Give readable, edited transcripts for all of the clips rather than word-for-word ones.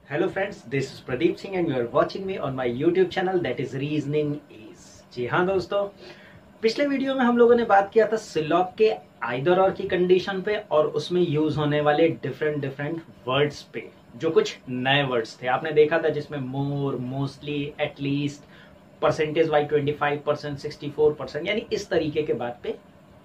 Hello friends, this is Pradeep Singh and you are watching me on my YouTube channel that is Reasoning Is। जी हाँ दोस्तों, पिछले video में हम लोगों ने बात किया था सिलॉक के आइदर और की कंडीशन पे और उसमें यूज होने वाले डिफरेंट वर्ड्स पे, जो कुछ नए वर्ड्स थे आपने देखा था जिसमें मोर, मोस्टली, एटलीस्ट, परसेंटेज वाइज 25%, 64%, यानी इस तरीके के बात पे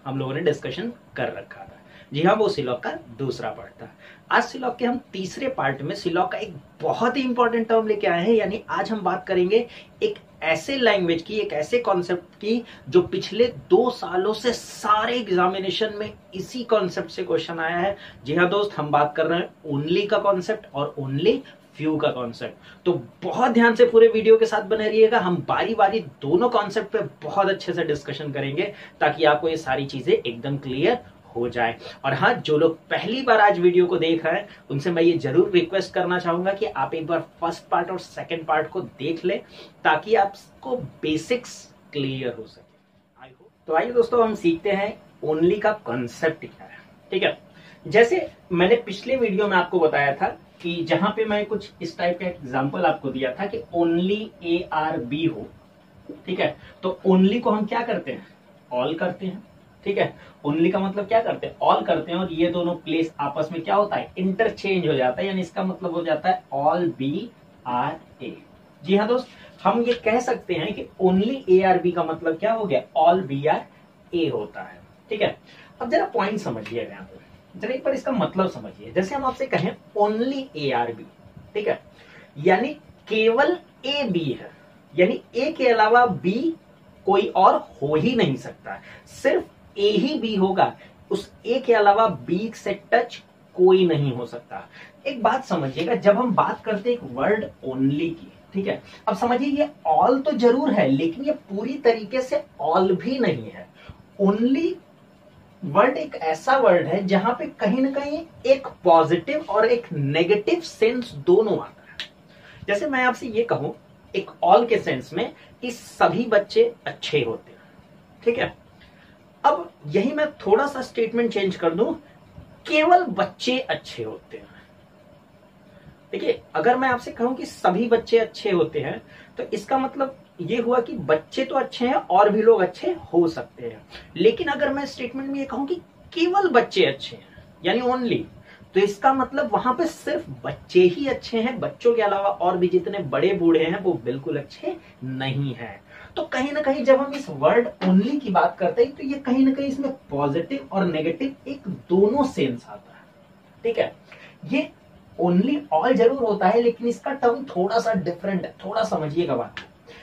हम लोगों ने डिस्कशन कर रखा था। जी हाँ, वो सिलॉक का दूसरा पार्ट था। आज सिलॉक के हम तीसरे पार्ट में सिलॉक का एक बहुत ही इंपॉर्टेंट टर्म लेके आए हैं, यानी आज हम बात करेंगे एक ऐसे लैंग्वेज की, एक ऐसे कॉन्सेप्ट की जो पिछले 2 सालों से सारे एग्जामिनेशन में इसी कॉन्सेप्ट से क्वेश्चन आया है। जी हाँ दोस्त, हम बात कर रहे हैं ओनली का कॉन्सेप्ट और ओनली फ्यू का कॉन्सेप्ट। तो बहुत ध्यान से पूरे वीडियो के साथ बने रहिएगा, हम बारी बारी दोनों कॉन्सेप्ट पे बहुत अच्छे से डिस्कशन करेंगे ताकि आपको ये सारी चीजें एकदम क्लियर हो जाए। और हाँ, जो लोग पहली बार आज वीडियो को देख रहे हैं उनसे मैं ये जरूर रिक्वेस्ट करना चाहूंगा कि आप एक बार फर्स्ट पार्ट और सेकंड पार्ट को देख लें ताकि आपको बेसिक्स क्लियर हो सके। I hope. तो आइए दोस्तों, हम सीखते हैं ओनली का कॉन्सेप्ट क्या है। ठीक है, जैसे मैंने पिछले वीडियो में आपको बताया था कि जहां पे मैं कुछ इस टाइप का एग्जाम्पल आपको दिया था कि ओनली ARB हो। ठीक है, तो ओनली को हम क्या करते हैं, ऑल करते हैं। ठीक है, ओनली का मतलब क्या करते हैं, ऑल करते हैं, और ये दोनों प्लेस आपस में क्या होता है, इंटरचेंज हो जाता है, यानी इसका मतलब हो जाता है ऑल BRA। जी हाँ दोस्त, हम ये कह सकते हैं कि ओनली ARB का मतलब क्या हो गया, ऑल BRA होता है। ठीक है, अब जरा पॉइंट समझिएगा यहाँ पे, जरा एक बार इसका मतलब समझिए। जैसे हम आपसे कहें ओनली ARB, ठीक है, यानी केवल AB है, यानी A के अलावा B कोई और हो ही नहीं सकता, सिर्फ A ही B होगा, उस A के अलावा B से टच कोई नहीं हो सकता। एक बात समझिएगा, जब हम बात करते हैं एक वर्ड ओनली की, ठीक है, अब समझिए ये ऑल तो जरूर है लेकिन ये पूरी तरीके से ऑल भी नहीं है। ओनली वर्ड एक ऐसा वर्ड है जहां पे कहीं ना कहीं एक पॉजिटिव और एक नेगेटिव सेंस दोनों आता है। जैसे मैं आपसे ये कहूं एक ऑल के सेंस में कि सभी बच्चे अच्छे होते हैं, ठीक है, अब यही मैं थोड़ा सा स्टेटमेंट चेंज कर दूं, केवल बच्चे अच्छे होते हैं। देखिए, अगर मैं आपसे कहूं कि सभी बच्चे अच्छे होते हैं तो इसका मतलब ये हुआ कि बच्चे तो अच्छे हैं और भी लोग अच्छे हो सकते हैं। लेकिन अगर मैं स्टेटमेंट में ये कहूं कि केवल बच्चे अच्छे हैं, यानी ओनली, तो इसका मतलब वहां पे सिर्फ बच्चे ही अच्छे हैं, बच्चों के अलावा और भी जितने बड़े बूढ़े हैं वो बिल्कुल अच्छे नहीं हैं। तो कहीं ना कहीं जब हम इस वर्ड ओनली की बात करते हैं तो ये कहीं ना कहीं इसमें पॉजिटिव और नेगेटिव एक दोनों सेंस आता है। ठीक है, ये ओनली ऑल जरूर होता है लेकिन इसका टर्म थोड़ा सा डिफरेंट है, थोड़ा समझिएगा बात।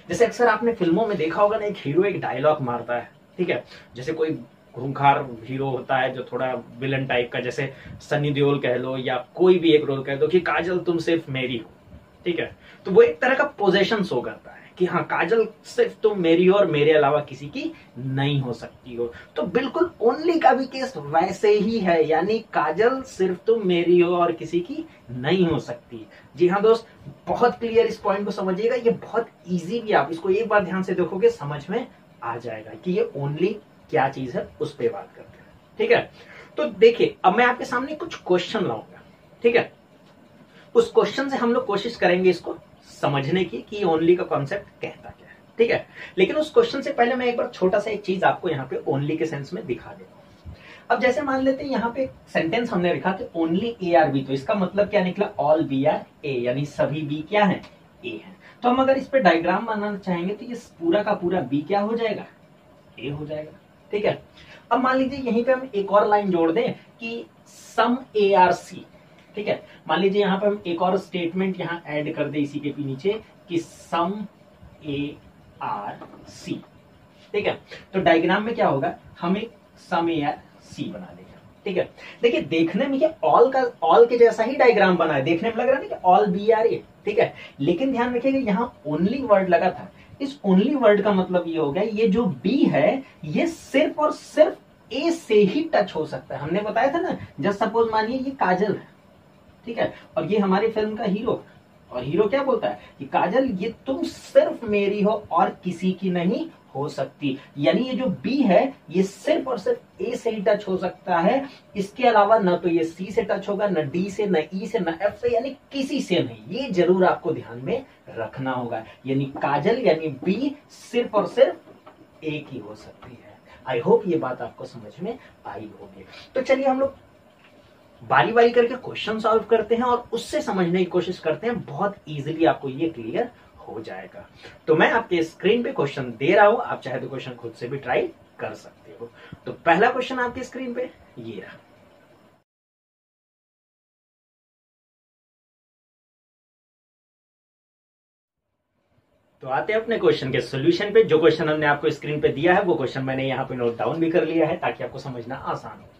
जैसे अक्सर आपने फिल्मों में देखा होगा ना, एक हीरो एक डायलॉग मारता है, ठीक है, जैसे कोई खूंखार हीरो होता है जो थोड़ा विलन टाइप का, जैसे सनी देओल कह लो या कोई भी एक रोल कह दो कि काजल तुम सिर्फ मेरी हो। ठीक है, तो वो एक तरह का पोजेशन शो करता है कि हाँ काजल सिर्फ तुम मेरी हो और मेरे अलावा किसी की नहीं हो सकती हो। तो बिल्कुल ओनली का भी केस वैसे ही है, यानी काजल सिर्फ तुम मेरी हो और किसी की नहीं हो सकती। जी हाँ दोस्त, बहुत क्लियर इस पॉइंट को समझिएगा, ये बहुत इजी भी, आप इसको एक बार ध्यान से देखोगे समझ में आ जाएगा कि ये ओनली क्या चीज है, उस पर बात करते हैं। ठीक है, तो देखिए अब मैं आपके सामने कुछ क्वेश्चन लाऊंगा, ठीक है, उस क्वेश्चन से हम लोग कोशिश करेंगे इसको समझने की कि ओनली का कॉन्सेप्ट कहता क्या है। ठीक है, लेकिन उस क्वेश्चन से पहले मैं एक बार छोटा सा एक चीज आपको यहाँ पे ओनली के सेंस में दिखा देता हूँ। अब जैसे मान लेते हैं यहाँ पे सेंटेंस हमने लिखा कि ओनली ARB, तो इसका मतलब क्या निकला, ऑल BRA, यानी सभी B क्या है, A है। तो हम अगर इस पे डायग्राम बनाना चाहेंगे तो ये पूरा का पूरा B क्या हो जाएगा, A हो जाएगा। ठीक है, अब मान लीजिए यहीं पे हम एक और लाइन जोड़ दें कि सम ARC। ठीक है, मान लीजिए यहाँ पे हम एक और स्टेटमेंट यहाँ ऐड कर दे इसी के नीचे कि सम ARC। ठीक है, तो डायग्राम में क्या होगा, हम एक सम ARC बना देंगे। ठीक है, देखिए देखने में ये ऑल के जैसा ही डायग्राम बना है, देखने में लग रहा है ना कि ऑल BRA। ठीक है, लेकिन ध्यान रखिएगा यहाँ ओनली वर्ड लगा था, इस ओनली वर्ड का मतलब ये हो गया ये जो B है ये सिर्फ और सिर्फ A से ही टच हो सकता है। हमने बताया था ना, जस्ट सपोज मानिए ये काजल है, ठीक है, और ये हमारी फिल्म का हीरो, और हीरो क्या बोलता है कि काजल ये तुम सिर्फ मेरी हो और किसी की नहीं हो सकती, यानी ये जो बी है ये सिर्फ और सिर्फ ए से ही टच हो सकता है, इसके अलावा न तो ये सी से टच होगा, न डी से, न ई से, न एफ से, यानी किसी से नहीं। ये जरूर आपको ध्यान में रखना होगा, यानी काजल यानी बी सिर्फ और सिर्फ ए की हो सकती है। आई होप ये बात आपको समझ में आई होगी। तो चलिए हम लोग बारी बारी करके क्वेश्चन सॉल्व करते हैं और उससे समझने की कोशिश करते हैं, बहुत इजीली आपको ये क्लियर हो जाएगा। तो मैं आपके स्क्रीन पे क्वेश्चन दे रहा हूं, आप चाहे तो क्वेश्चन खुद से भी ट्राई कर सकते हो। तो पहला क्वेश्चन आपकी स्क्रीन पे ये रहा। तो आते हैं अपने क्वेश्चन के सॉल्यूशन पे। जो क्वेश्चन हमने आपको स्क्रीन पे दिया है वो क्वेश्चन मैंने यहाँ पे नोट डाउन भी कर लिया है ताकि आपको समझना आसान हो जाए।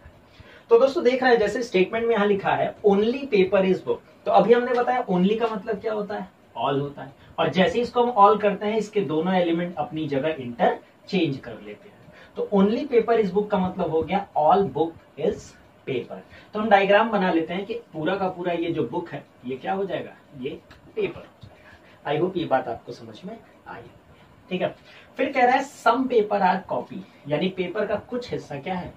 तो दोस्तों देख रहे हैं जैसे स्टेटमेंट में यहाँ लिखा है ओनली पेपर इज बुक। तो अभी हमने बताया ओनली का मतलब क्या होता है, ऑल होता है, और जैसे इसको हम ऑल करते हैं इसके दोनों एलिमेंट अपनी जगह इंटरचेंज कर लेते हैं। तो ओनली पेपर इज बुक का मतलब हो गया ऑल बुक इज पेपर। तो हम डायग्राम बना लेते हैं कि पूरा का पूरा ये जो बुक है ये क्या हो जाएगा, ये पेपर हो जाएगा। आई होप ये बात आपको समझ में आई। ठीक है, फिर कह रहा है सम पेपर आर कॉपी, यानी पेपर का कुछ हिस्सा क्या है,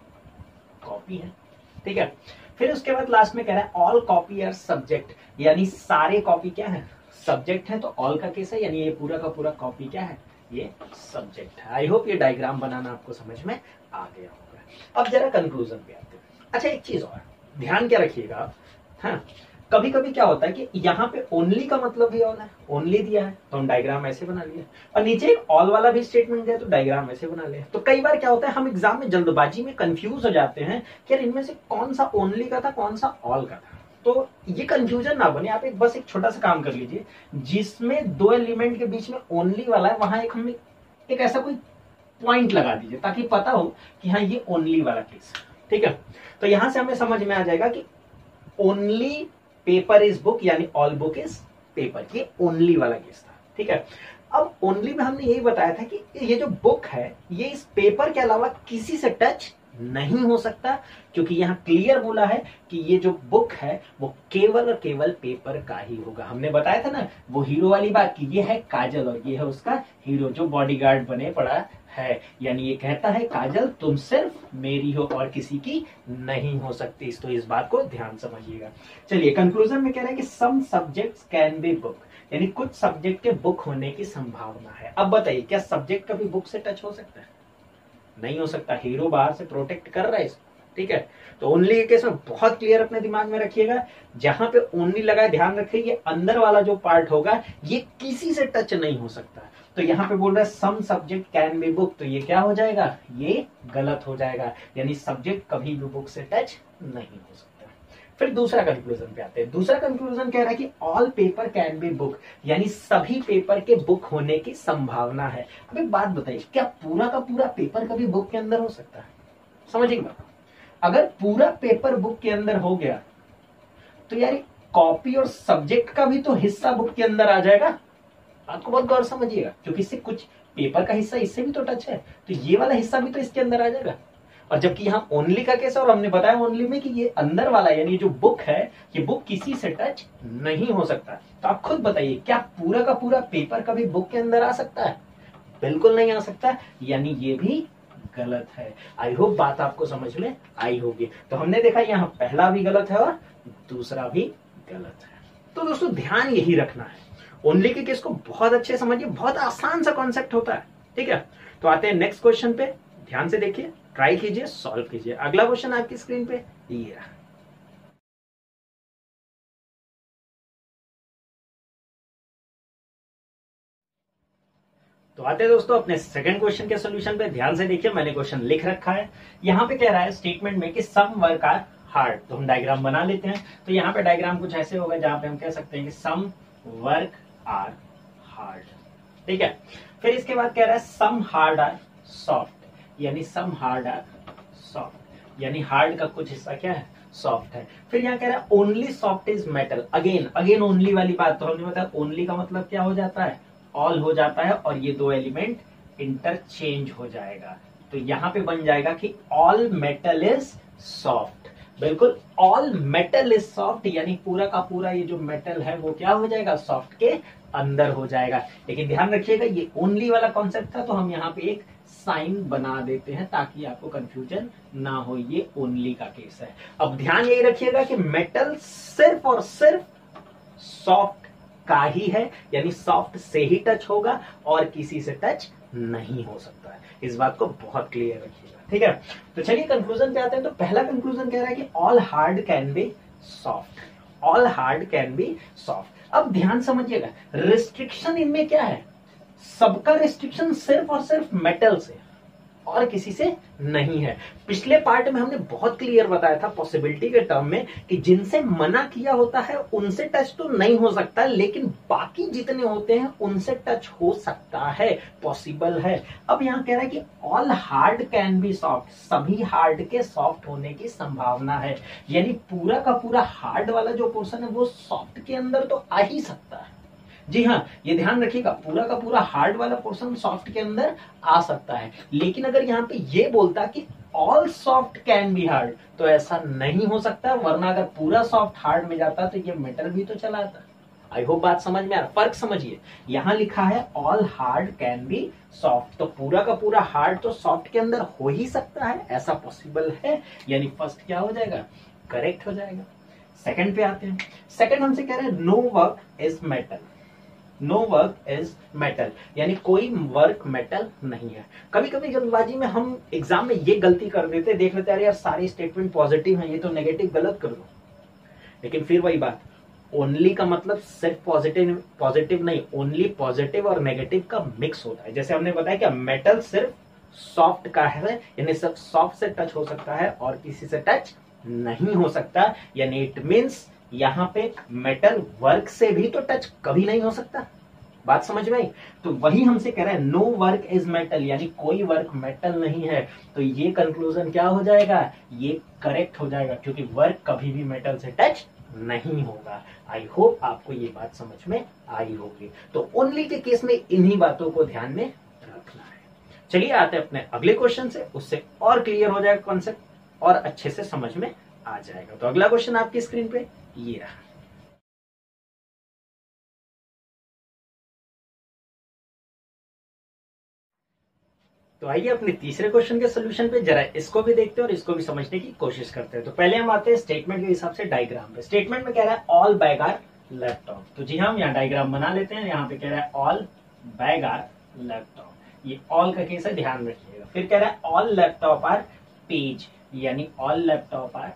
कॉपी है। ठीक है, फिर उसके बाद लास्ट में कह रहा है ऑल कॉपी आर सब्जेक्ट, यानी सारे कॉपी क्या है, सब्जेक्ट है। तो ऑल का केस है, यानी ये पूरा का पूरा कॉपी क्या है, ये सब्जेक्ट है। आई होप ये डायग्राम बनाना आपको समझ में आ गया होगा। अब जरा कंक्लूजन पे आते हैं। अच्छा एक चीज और ध्यान क्या रखिएगा, हाँ कभी कभी क्या होता है कि यहाँ पे ओनली का मतलब भी ऑल है, ओनली दिया है तो हम डायग्राम ऐसे बना लिया, और नीचे एक ऑल वाला भी स्टेटमेंट दिया तो डायग्राम ऐसे बना लिया। तो कई बार क्या होता है हम एग्जाम में जल्दबाजी में कंफ्यूज हो जाते हैं कि यार इनमें से कौन सा ओनली का था कौन सा ऑल का था। तो ये कंफ्यूजन ना बने, आप बस एक छोटा सा काम कर लीजिए, जिसमें दो एलिमेंट के बीच में ओनली वाला है वहां एक हम एक ऐसा कोई पॉइंट लगा दीजिए ताकि पता हो कि हाँ ये ओनली वाला केस है। ठीक है, तो यहां से हमें समझ में आ जाएगा कि ओनली पेपर इज बुक यानी ऑल बुक इज पेपर, ये ओनली वाला केस था। ठीक है, अब ओनली में हमने यही बताया था कि ये जो बुक है ये इस पेपर के अलावा किसी से टच नहीं हो सकता, क्योंकि यहां क्लियर बोला है कि ये जो बुक है वो केवल और केवल पेपर का ही होगा। हमने बताया था ना वो हीरो वाली बात कि ये है काजल और ये है उसका हीरो जो बॉडीगार्ड बने पड़ा है, यानी ये कहता है काजल तुम सिर्फ मेरी हो और किसी की नहीं हो सकती। तो इस बात को ध्यान समझिएगा। चलिए कंक्लूजन में कह रहे हैं कि some subjects can be book, यानी कुछ सब्जेक्ट के बुक होने की संभावना है। अब बताइए क्या सब्जेक्ट कभी बुक से टच हो सकता है, नहीं हो सकता, हीरो बाहर से प्रोटेक्ट कर रहा है इसको। ठीक है, तो ओनली के केस में बहुत क्लियर अपने दिमाग में रखिएगा, जहां पे ओनली लगा है ध्यान रखिए ये अंदर वाला जो पार्ट होगा ये किसी से टच नहीं हो सकता। तो यहाँ पे बोल रहा है some subject can be book, तो ये क्या हो जाएगा, ये गलत हो जाएगा, यानी सब्जेक्ट कभी भी बुक से टच नहीं हो सकता। फिर दूसरा कंक्लूजन पे आते हैं। दूसरा कंक्लूजन कह रहा है कि all paper can be book, यानी सभी पेपर के बुक होने की संभावना है। अब एक बात बताइए, क्या पूरा का पूरा पेपर कभी बुक के अंदर हो सकता है, समझिएगा। अगर पूरा पेपर बुक के अंदर हो गया तो यार कॉपी और सब्जेक्ट का भी तो हिस्सा बुक के अंदर आ जाएगा। बात को बहुत गौर समझिएगा, क्योंकि इससे कुछ पेपर का हिस्सा इससे भी तो टच है, तो ये वाला हिस्सा भी तो इसके अंदर आ जाएगा। और जबकि यहाँ ओनली का केस है और हमने बताया ओनली में कि ये अंदर वाला यानी जो बुक है ये बुक किसी से टच नहीं हो सकता। तो आप खुद बताइए क्या पूरा का पूरा पेपर कभी बुक के अंदर आ सकता है, बिल्कुल नहीं आ सकता, यानी ये भी गलत है। आई होप बात आपको समझ में आई होगी। तो हमने देखा यहाँ पहला भी गलत है और दूसरा भी गलत है। तो दोस्तों ध्यान यही रखना है, ओनली के केस को बहुत अच्छे समझिए, बहुत आसान सा कॉन्सेप्ट होता है। ठीक है, तो आते हैं नेक्स्ट क्वेश्चन पे, ध्यान से देखिए, ट्राई कीजिए, सॉल्व कीजिए। अगला क्वेश्चन आपकी स्क्रीन पे ये रहा। तो आते हैं दोस्तों अपने सेकंड क्वेश्चन के सॉल्यूशन पे, ध्यान से देखिए, मैंने क्वेश्चन लिख रखा है। यहाँ पे कह रहा है स्टेटमेंट में कि सम वर्क आर हार्ड, तो हम डायग्राम बना लेते हैं। तो यहाँ पे डायग्राम कुछ ऐसे होगा जहां पे हम कह सकते हैं कि सम वर्क आर हार्ड। ठीक है, फिर इसके बाद कह रहा है सम हार्ड आर सॉफ्ट, यानी सम हार्ड आर सॉफ्ट, यानी हार्ड का कुछ हिस्सा क्या है, सॉफ्ट है। फिर यहाँ कह रहा है only soft is metal, again only वाली बात। तो हमने बताया ओनली का मतलब क्या हो जाता है, ऑल हो जाता है, और ये दो एलिमेंट इंटरचेंज हो जाएगा। तो यहां पे बन जाएगा कि ऑल मेटल इज सॉफ्ट, बिल्कुल, ऑल मेटल इज सॉफ्ट, यानी पूरा का पूरा ये जो मेटल है वो क्या हो जाएगा, सॉफ्ट के अंदर हो जाएगा। लेकिन ध्यान रखिएगा ये ओनली वाला कॉन्सेप्ट था, तो हम यहाँ पे एक साइन बना देते हैं ताकि आपको कंफ्यूजन ना हो, ये ओनली का केस है। अब ध्यान यही रखिएगा कि मेटल सिर्फ और सिर्फ सॉफ्ट का ही है, यानी सॉफ्ट से ही टच होगा और किसी से टच नहीं हो सकता है। इस बात को बहुत क्लियर रखिएगा, ठीक है। तो चलिए कंक्लूजन पे आते हैं। तो पहला कंक्लूजन कह रहा है कि all hard can be soft, all hard can be soft. अब ध्यान समझिएगा, रिस्ट्रिक्शन इनमें क्या है, सबका रिस्ट्रिक्शन सिर्फ और सिर्फ मेटल से और किसी से नहीं है। पिछले पार्ट में हमने बहुत क्लियर बताया था पॉसिबिलिटी के टर्म में कि जिनसे मना किया होता है उनसे टच तो नहीं हो सकता, लेकिन बाकी जितने होते हैं उनसे टच हो सकता है, पॉसिबल है। अब यहां कह रहा है कि all hard can be soft, सभी हार्ड के सॉफ्ट होने की संभावना है, यानी पूरा का पूरा हार्ड वाला जो पोर्शन है वो सॉफ्ट के अंदर तो आ ही सकता है। जी हाँ, ये ध्यान रखिएगा, पूरा का पूरा हार्ड वाला पोर्शन सॉफ्ट के अंदर आ सकता है। लेकिन अगर यहाँ पे ये बोलता कि all soft can be hard, तो ऐसा नहीं हो सकता, वरना अगर पूरा सॉफ्ट हार्ड में जाता तो ये मेटल भी तो चला आता। आई होप बात समझ में आ रहा, फर्क समझिए। यहाँ लिखा है all hard can be soft, तो पूरा का पूरा हार्ड तो सॉफ्ट के अंदर हो ही सकता है, ऐसा पॉसिबल है, यानी फर्स्ट क्या हो जाएगा, करेक्ट हो जाएगा। सेकंड पे आते हैं। सेकंड हमसे कह रहे हैं no work is metal, no work is metal, यानी कोई वर्क मेटल नहीं है। कभी कभी जल्दबाजी में हम एग्जाम में ये गलती कर देते, देख लेते हैं यार सारे स्टेटमेंट पॉजिटिव हैं, ये तो नेगेटिव गलत कर दो। लेकिन फिर वही बात, ओनली का मतलब सिर्फ पॉजिटिव पॉजिटिव नहीं, ओनली पॉजिटिव और नेगेटिव का मिक्स होता है। जैसे हमने बताया कि मेटल सिर्फ सॉफ्ट का है, यानी सिर्फ सॉफ्ट से टच हो सकता है और किसी से टच नहीं हो सकता, यानी इट मीन्स यहाँ पे मेटल वर्क से भी तो टच कभी नहीं हो सकता। बात समझ में आई? तो वही हमसे कह रहा है नो वर्क इज मेटल, यानी कोई वर्क मेटल नहीं है। तो ये कंक्लूजन क्या हो जाएगा, ये करेक्ट हो जाएगा, क्योंकि वर्क कभी भी मेटल से टच नहीं होगा। आई होप आपको ये बात समझ में आई होगी। तो ओनली के केस में इन्हीं बातों को ध्यान में रखना है। चलिए आते हैं अपने अगले क्वेश्चन से, उससे और क्लियर हो जाएगा कॉन्सेप्ट और अच्छे से समझ में आ जाएगा। तो अगला क्वेश्चन आपकी स्क्रीन पे ये रहा। तो आइए अपने तीसरे क्वेश्चन के सोल्यूशन पे जरा इसको भी देखते हैं और इसको भी समझने की कोशिश करते हैं। तो पहले हम आते हैं स्टेटमेंट के हिसाब से डायग्राम पे। स्टेटमेंट में कह रहा है ऑल बैग आर लैपटॉप, तो जी हम यहाँ डायग्राम बना लेते हैं। यहाँ पे कह रहा है ऑल बैग आर लैपटॉप, ये ऑल का केस है, ध्यान रखिएगा। फिर कह रहा है ऑल लैपटॉप आर पेज, यानी ऑल लैपटॉप आर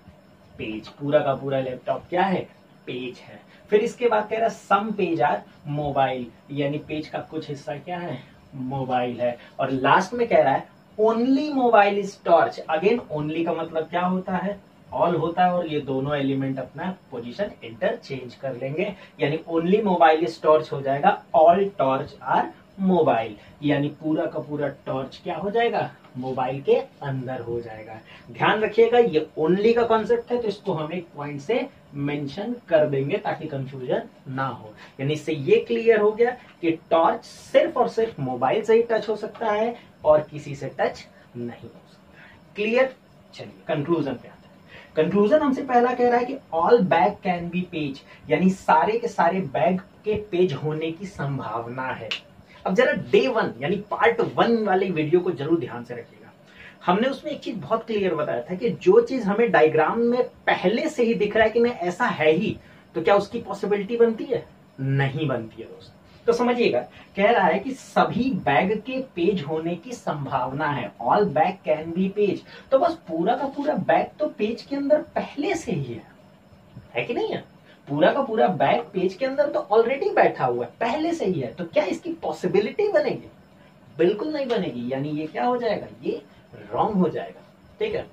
पेज, पूरा का पूरा लैपटॉप क्या है, पेज है। फिर इसके बाद कह रहा है सम पेज आर मोबाइल, यानी पेज का कुछ हिस्सा क्या है, मोबाइल है। और लास्ट में कह रहा है only mobile is torch, again only का मतलब क्या होता है, ऑल होता है, और ये दोनों एलिमेंट अपना पोजीशन इंटरचेंज कर लेंगे, यानी ओनली मोबाइल इज टॉर्च हो जाएगा ऑल टॉर्च आर मोबाइल, यानी पूरा का पूरा टॉर्च क्या हो जाएगा, मोबाइल के अंदर हो जाएगा। ध्यान रखिएगा ये ओनली का कॉन्सेप्ट है, तो इसको हम एक पॉइंट से मेंशन कर देंगे ताकि कंफ्यूजन ना हो। यानी इससे ये क्लियर हो गया कि टॉर्च सिर्फ और सिर्फ मोबाइल से ही टच हो सकता है और किसी से टच नहीं हो सकता है। क्लियर? चलिए कंक्लूजन पे आते हैं। कंक्लूजन हमसे पहला कह रहा है कि all bag can be page, यानी सारे के सारे बैग के पेज होने की संभावना है। अब जरा डे 1 यानी पार्ट 1 वाली वीडियो को जरूर ध्यान से रखिएगा। हमने उसमें एक चीज बहुत क्लियर बताया था कि जो चीज हमें डायग्राम में पहले से ही दिख रहा है कि नहीं ऐसा है ही, तो क्या उसकी पॉसिबिलिटी बनती है, नहीं बनती है दोस्तों। तो समझिएगा, कह रहा है कि सभी बैग के पेज होने की संभावना है, all bag can be page, तो बस पूरा का पूरा बैग तो पेज के अंदर पहले से ही है कि नहीं है, पूरा का पूरा बैग पेज के अंदर तो ऑलरेडी बैठा हुआ है, पहले से ही है। तो क्या इसकी पॉसिबिलिटी बनेगी, बिल्कुल नहीं बनेगी, यानी ये क्या हो जाएगा, ये रॉन्ग हो जाएगा। ठीक है,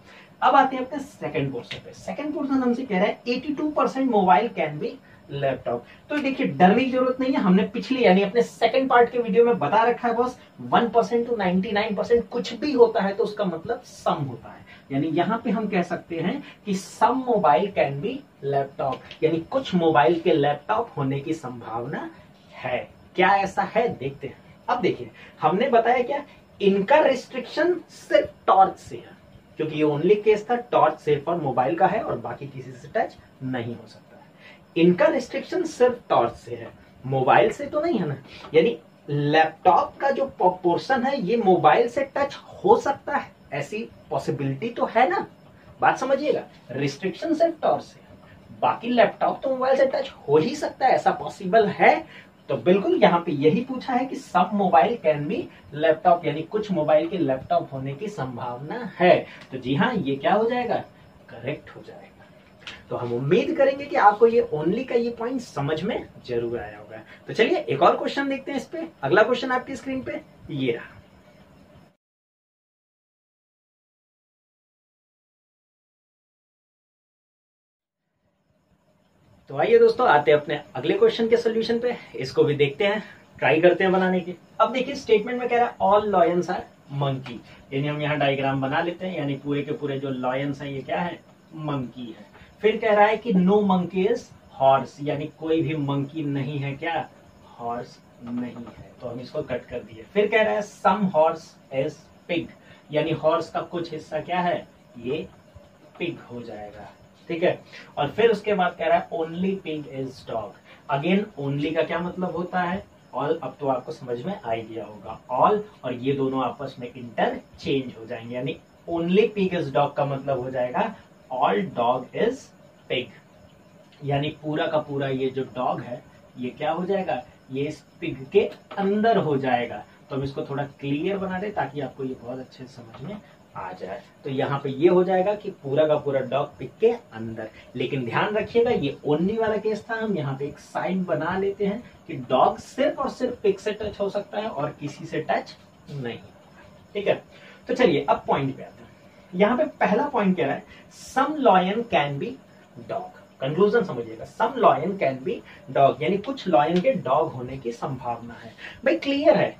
अब आते हैं अपने सेकंड पोर्शन पे। सेकंड पोर्शन हमसे कह रहा है 82% मोबाइल कैन बी लैपटॉप। तो देखिए डरने की जरूरत नहीं है, हमने पिछले यानी अपने सेकंड पार्ट के वीडियो में बता रखा है बॉस, 1% टू 99% कुछ भी होता है तो उसका मतलब सम होता है। यानी यहां पे हम कह सकते हैं कि सम मोबाइल कैन बी लैपटॉप, यानी कुछ मोबाइल के लैपटॉप होने की संभावना है। क्या ऐसा है, देखते हैं। अब देखिए हमने बताया क्या, इनका रिस्ट्रिक्शन सिर्फ टॉर्च से है, क्योंकि ये ओनली केस था टॉर्च सिर्फ और मोबाइल का है और बाकी किसी से टच नहीं हो सकता है। इनका रिस्ट्रिक्शन सिर्फ टॉर्च से है, मोबाइल से तो नहीं है ना। यानी लैपटॉप का जो पोर्शन है ये मोबाइल से टच हो सकता है, ऐसी पॉसिबिलिटी तो है ना, बात समझिएगा। रिस्ट्रिक्शन सिर्फ टॉर्च से, बाकी लैपटॉप तो मोबाइल से टच हो ही सकता है, ऐसा पॉसिबल है। तो बिल्कुल यहाँ पे यही पूछा है कि सम मोबाइल कैन बी लैपटॉप, यानी कुछ मोबाइल के लैपटॉप होने की संभावना है। तो जी हाँ, ये क्या हो जाएगा, करेक्ट हो जाएगा। तो हम उम्मीद करेंगे कि आपको ये ओनली का ये पॉइंट समझ में जरूर आया होगा। तो चलिए एक और क्वेश्चन देखते हैं इस पे। अगला क्वेश्चन आपकी स्क्रीन पे ये रहा। तो आइए दोस्तों, आते हैं अपने अगले क्वेश्चन के सोल्यूशन पे। इसको भी देखते हैं, ट्राई करते हैं बनाने की। अब देखिए स्टेटमेंट में कह रहा है ऑल लॉयंस आर मंकी, यानी हम यहाँ डायग्राम बना लेते हैं, यानी पूरे के पूरे जो लॉयंस है ये क्या है, मंकी है। फिर कह रहा है कि नो मंकी इज हॉर्स, यानी कोई भी मंकी नहीं है क्या, हॉर्स नहीं है, तो हम इसको कट कर दिए। फिर कह रहा है सम हॉर्स इज पिग, यानी हॉर्स का कुछ हिस्सा क्या है, ये पिग हो जाएगा, ठीक है। और फिर उसके बाद कह रहा है only pig is dog. Again only का क्या मतलब होता है, ऑल। अब तो आपको समझ में आ गया होगा, ऑल और ये दोनों आपस में इंटरचेंज हो जाएंगे, यानी ओनली पिग इज डॉग का मतलब हो जाएगा ऑल डॉग इज पिग, यानी पूरा का पूरा ये जो डॉग है ये क्या हो जाएगा, ये इस पिग के अंदर हो जाएगा। तो हम इसको थोड़ा क्लियर बना दे ताकि आपको ये बहुत अच्छे से समझ में आ जाए। तो यहाँ पे ये हो जाएगा कि पूरा का पूरा डॉग पिग के अंदर। लेकिन ध्यान रखिएगा ये ओनली वाला केस था, हम यहाँ पे एक साइन बना लेते हैं कि डॉग सिर्फ और सिर्फ पिग से टच हो सकता है और किसी से टच नहीं, ठीक है। तो चलिए अब पॉइंट पे आते हैं। यहाँ पे पहला पॉइंट कह रहा है some lion can be dog. Conclusion समझिएगा, some lion can be dog, यानी कुछ लॉयन के डॉग होने की संभावना है। भाई क्लियर है,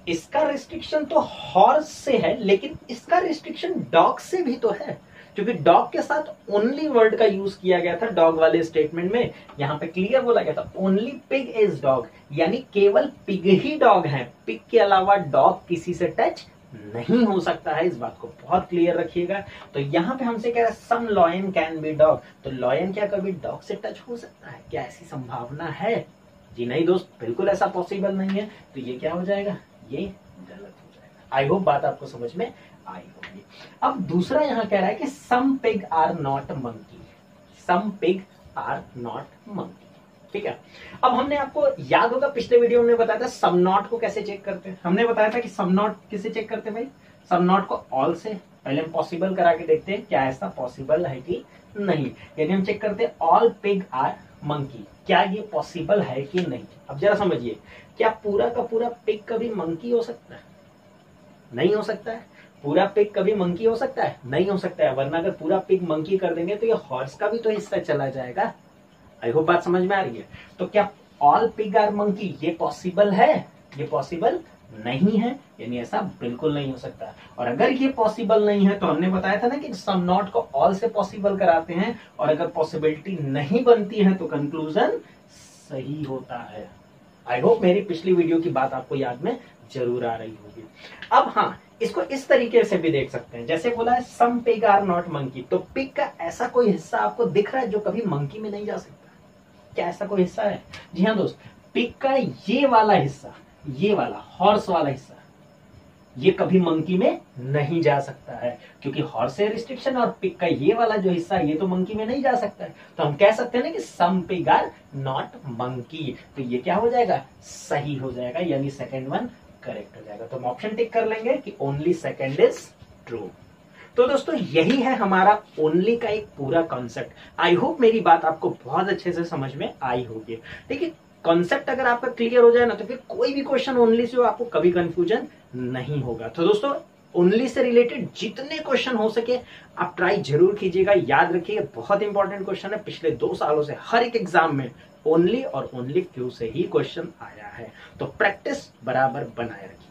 इसका रिस्ट्रिक्शन तो हॉर्स से है, लेकिन इसका रिस्ट्रिक्शन डॉग से भी तो है, क्योंकि डॉग के साथ ओनली वर्ड का यूज किया गया था डॉग वाले स्टेटमेंट में। यहाँ पे क्लियर बोला गया था ओनली पिग इज डॉग, यानी केवल पिग ही डॉग है, पिग के अलावा डॉग किसी से टच नहीं हो सकता है। इस बात को बहुत क्लियर रखिएगा। तो यहाँ पे हमसे कह रहा है some lion can be dog, तो लॉयन क्या कभी डॉग से टच हो सकता है क्या, ऐसी संभावना है? जी नहीं दोस्त, बिल्कुल ऐसा पॉसिबल नहीं है। तो ये क्या हो जाएगा, ये गलत हो जाएगा। आई होप बात आपको समझ में आई होगी। अब दूसरा यहाँ कह रहा है कि some pig are not monkey, some pig are not monkey, ठीक है। अब हमने आपको याद होगा पिछले वीडियो में बताया था सम नॉट को कैसे चेक करते हैं। हमने बताया था कि सम नॉट किसे चेक करते हैं भाई, सम नॉट को ऑल से। पहले हम पॉसिबल करा के देखते हैं क्या ऐसा पॉसिबल है कि नहीं, यानी हम चेक करते हैं ऑल पिग आर मंकी, क्या ये पॉसिबल है कि नहीं। अब जरा समझिए, क्या पूरा का पूरा पिग कभी मंकी हो सकता है? नहीं हो सकता है। पूरा पिग कभी मंकी हो सकता है? नहीं हो सकता है, वरना अगर पूरा पिग मंकी कर देंगे तो ये हॉर्स का भी तो हिस्सा चला जाएगा। आई होप बात समझ में आ रही है। तो क्या ऑल पिग आर मंकी ये पॉसिबल है? ये पॉसिबल नहीं है, यानी ऐसा बिल्कुल नहीं हो सकता। और अगर ये पॉसिबल नहीं है तो हमने बताया था ना कि सम नॉट को ऑल से पॉसिबल कराते हैं, और अगर पॉसिबिलिटी नहीं बनती है तो कंक्लूजन सही होता है। आई होप मेरी पिछली वीडियो की बात आपको याद में जरूर आ रही होगी। अब हाँ, इसको इस तरीके से भी देख सकते हैं, जैसे बोला है सम पिग आर नॉट मंकी, तो पिग का ऐसा कोई हिस्सा आपको दिख रहा है जो कभी मंकी में नहीं जा सकता? क्या ऐसा कोई हिस्सा है? जी हाँ दोस्त, पिग का ये वाला हिस्सा, ये वाला हॉर्स वाला हिस्सा, ये कभी मंकी में नहीं जा सकता है, क्योंकि हॉर्स से रिस्ट्रिक्शन, और पिग का ये वाला जो हिस्सा ये तो मंकी में नहीं जा सकता है। तो हम कह सकते हैं ना कि some pig are not monkey, तो ये क्या हो जाएगा, सही हो जाएगा, यानी सेकंड वन करेक्ट हो जाएगा। तो हम ऑप्शन टिक कर लेंगे कि ओनली सेकंड इज ट्रू। तो दोस्तों यही है हमारा ओनली का एक पूरा कॉन्सेप्ट। आई होप मेरी बात आपको बहुत अच्छे से समझ में आई होगी। देखिए कॉन्सेप्ट अगर आपका क्लियर हो जाए ना, तो फिर कोई भी क्वेश्चन ओनली से हो आपको कभी कंफ्यूजन नहीं होगा। तो दोस्तों ओनली से रिलेटेड जितने क्वेश्चन हो सके आप ट्राई जरूर कीजिएगा। याद रखिएगा बहुत इंपॉर्टेंट क्वेश्चन है, पिछले 2 सालों से हर एक एग्जाम में ओनली और ओनली फ्यू से ही क्वेश्चन आया है। तो प्रैक्टिस बराबर बनाए रखिए।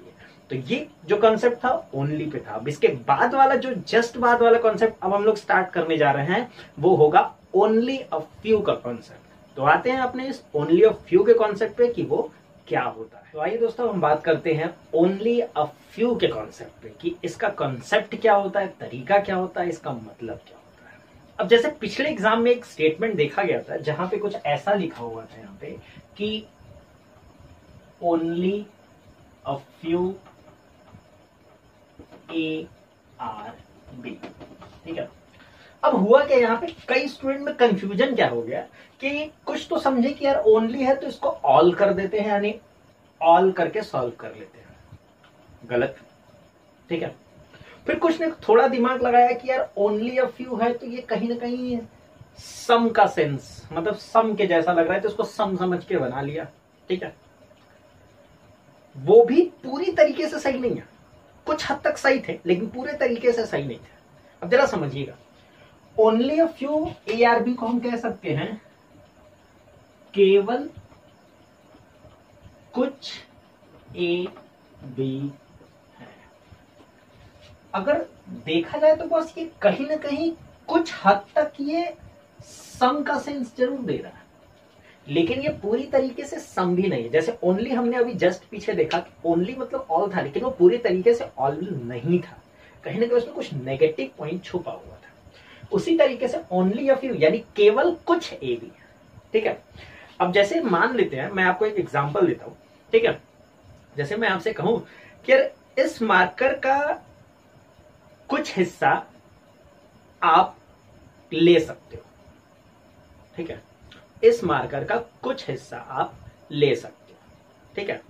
तो ये जो कॉन्सेप्ट था ओनली पे था। अब इसके बाद वाला जो जस्ट बाद वाला कॉन्सेप्ट अब हम लोग स्टार्ट करने जा रहे हैं, वो होगा ओनली अ फ्यू का कॉन्सेप्ट। तो आते हैं अपने इस ओनली अ फ्यू के कॉन्सेप्ट पे कि वो क्या होता है। तो आइए दोस्तों हम बात करते हैं ओनली अ फ्यू के कॉन्सेप्ट पे कि इसका कॉन्सेप्ट क्या होता है, तरीका क्या होता है, इसका मतलब क्या होता है। अब जैसे पिछले एग्जाम में एक स्टेटमेंट देखा गया था जहां पे कुछ ऐसा लिखा हुआ था यहाँ पे कि only a few A are B, ठीक है। अब हुआ क्या, यहाँ पे कई स्टूडेंट में कंफ्यूजन क्या हो गया कि कुछ तो समझे कि यार ओनली है तो इसको ऑल कर देते हैं, यानी ऑल करके सॉल्व कर लेते हैं, गलत, ठीक है। फिर कुछ ने थोड़ा दिमाग लगाया कि यार ओनली अ फ्यू है तो ये कहीं ना कहीं सम का सेंस, मतलब सम के जैसा लग रहा है तो इसको सम समझ के बना लिया, ठीक है। वो भी पूरी तरीके से सही नहीं है, कुछ हद तक सही थे लेकिन पूरे तरीके से सही नहीं थे। अब जरा समझिएगा, only a few A are B को हम कह सकते हैं केवल कुछ ए बी है। अगर देखा जाए तो बस ये कहीं ना कहीं कुछ हद तक ये सम का सेंस जरूर दे रहा है, लेकिन ये पूरी तरीके से सम भी नहीं है। जैसे ओनली हमने अभी जस्ट पीछे देखा कि ओनली मतलब ऑल था, लेकिन वो पूरी तरीके से ऑल नहीं था, कहीं ना कहीं उसमें कुछ नेगेटिव पॉइंट छुपा हुआ था। उसी तरीके से ओनली अ फ्यू यानी केवल कुछ ए बी, ठीक है। अब जैसे मान लेते हैं, मैं आपको एक एग्जांपल देता हूं, ठीक है। जैसे मैं आपसे कहूं कि यार इस मार्कर का कुछ हिस्सा आप ले सकते हो, ठीक है। इस मार्कर का कुछ हिस्सा आप ले सकते हो, ठीक है।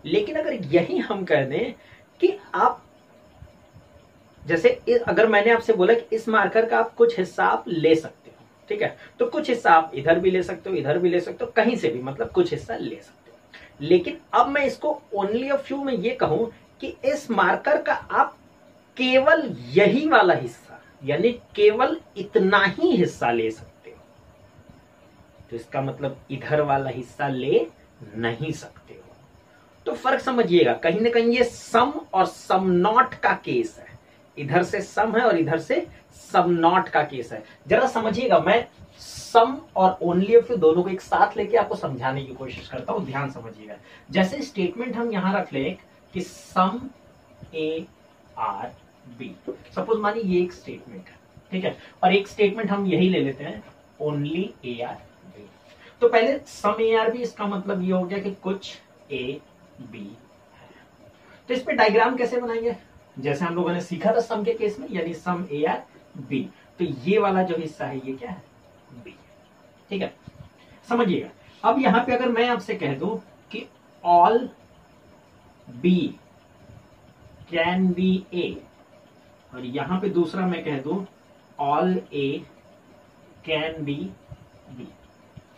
लेकिन अगर यही हम कह दें कि आप, जैसे अगर मैंने आपसे बोला कि इस मार्कर का आप कुछ हिस्सा आप ले सकते हो, ठीक है, तो कुछ हिस्सा आप इधर भी ले सकते हो, इधर भी ले सकते हो, कहीं से भी, मतलब कुछ हिस्सा ले सकते हो। लेकिन अब मैं इसको ओनली अ फ्यू में ये कहूं कि इस मार्कर का आप केवल यही वाला हिस्सा, यानी केवल इतना ही हिस्सा ले सकते हो, तो इसका मतलब इधर वाला हिस्सा ले नहीं सकते हो। तो फर्क समझिएगा, कहीं ना कहीं ये सम और सम नॉट का केस है, इधर से सम है और इधर से सम नॉट का केस है। जरा समझिएगा, मैं सम और ओनली ऑफ दोनों को एक साथ लेके आपको समझाने की कोशिश करता हूं, ध्यान समझिएगा। जैसे स्टेटमेंट हम यहां रख ले कि सम ए आर बी, सपोज मानिए ये एक स्टेटमेंट है, ठीक है, और एक स्टेटमेंट हम यही ले लेते हैं ओनली ए आर बी। तो पहले सम ए आर बी, इसका मतलब ये हो गया कि कुछ ए बी है। तो इस पे डायग्राम कैसे बनाएंगे, जैसे हम लोगों ने सीखा था सम के केस में, यानी सम ए आर बी। तो ये वाला जो हिस्सा है ये क्या है, बी, ठीक है। समझिएगा, अब यहां पे अगर मैं आपसे कह दूं कि all B can be A, और यहां पे दूसरा मैं कह दूं all A can be B,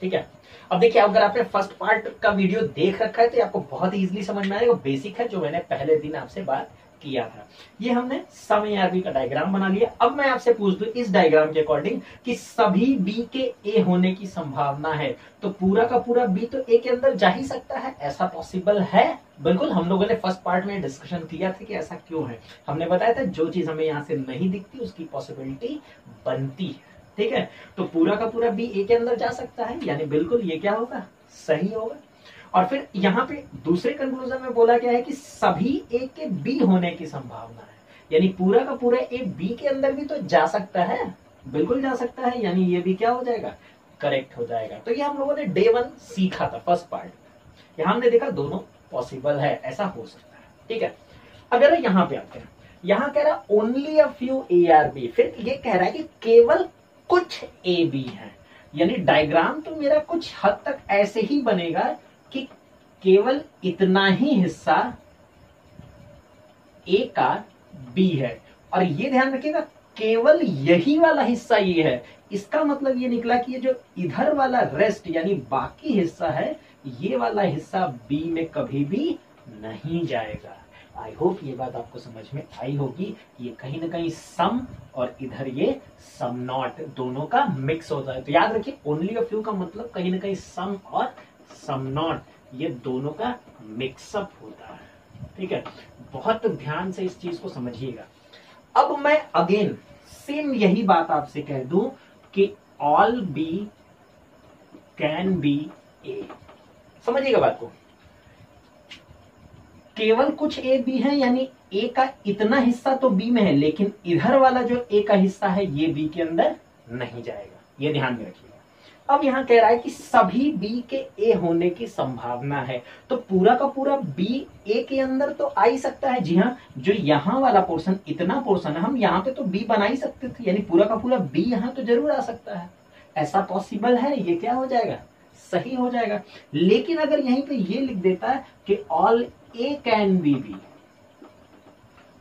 ठीक है। अब देखिए, अगर आपने फर्स्ट पार्ट का वीडियो देख रखा है तो आपको बहुत इजीली समझ में आएगा, बेसिक है जो मैंने पहले दिन आपसे बात किया था। ये हमने सम ए आर बी का डायग्राम बना लिया। अब मैं आपसे पूछ दूं इस डायग्राम के अकॉर्डिंग कि सभी बी के ए होने की संभावना है, तो पूरा का पूरा बी तो ए के अंदर जा ही सकता है, ऐसा पॉसिबल है? बिल्कुल, हम लोगों ने फर्स्ट पार्ट में डिस्कशन किया था कि ऐसा क्यों है। हमने बताया था जो चीज हमें यहाँ से नहीं दिखती उसकी पॉसिबिलिटी बनती है, ठीक है। तो पूरा का पूरा बी ए के अंदर जा सकता है, यानी बिल्कुल ये क्या होगा, सही होगा। और फिर यहाँ पे दूसरे कंक्लूजन में बोला गया है कि सभी ए के बी होने की संभावना है, यानी पूरा का पूरा ए बी के अंदर भी तो जा सकता है, बिल्कुल जा सकता है, यानी ये भी क्या हो जाएगा, करेक्ट हो जाएगा। तो ये हम लोगों ने डे 1 सीखा था फर्स्ट पार्ट। यहां हमने देखा दोनों पॉसिबल है, ऐसा हो सकता है, ठीक है। अगर यहां पे आते हैं, यहां कह रहा है only a few A are B, फिर ये कह रहा है कि केवल कुछ ए बी है, यानी डायग्राम तो मेरा कुछ हद तक ऐसे ही बनेगा कि केवल इतना ही हिस्सा ए का बी है, और ये ध्यान रखिएगा केवल यही वाला हिस्सा ये है। इसका मतलब ये निकला कि ये जो इधर वाला रेस्ट यानी बाकी हिस्सा है, ये वाला हिस्सा बी में कभी भी नहीं जाएगा। आई होप ये बात आपको समझ में आई होगी। ये कहीं ना कहीं सम और इधर ये सम नॉट दोनों का मिक्स होता है। तो याद रखिए ओनली अ फ्यू का मतलब कहीं ना कहीं सम और सम नॉट ये दोनों का मिक्सअप होता है, ठीक है। बहुत ध्यान से इस चीज को समझिएगा। अब मैं अगेन सेम यही बात आपसे कह दूं कि ऑल बी कैन बी ए, समझिएगा बात को। केवल कुछ ए बी है, यानी ए का इतना हिस्सा तो बी में है, लेकिन इधर वाला जो ए का हिस्सा है ये बी के अंदर नहीं जाएगा, ये ध्यान में रखिएगा। अब यहां कह रहा है कि सभी बी के ए होने की संभावना है, तो पूरा का पूरा बी ए के अंदर तो आ ही सकता है। जी हाँ, जो यहां वाला पोर्शन, इतना पोर्शन है, हम यहां पे तो बी बना ही सकते थे, यानी पूरा का पूरा बी यहां तो जरूर आ सकता है। ऐसा पॉसिबल है, ये क्या हो जाएगा, सही हो जाएगा। लेकिन अगर यहीं पे ये लिख देता है कि all A can be B,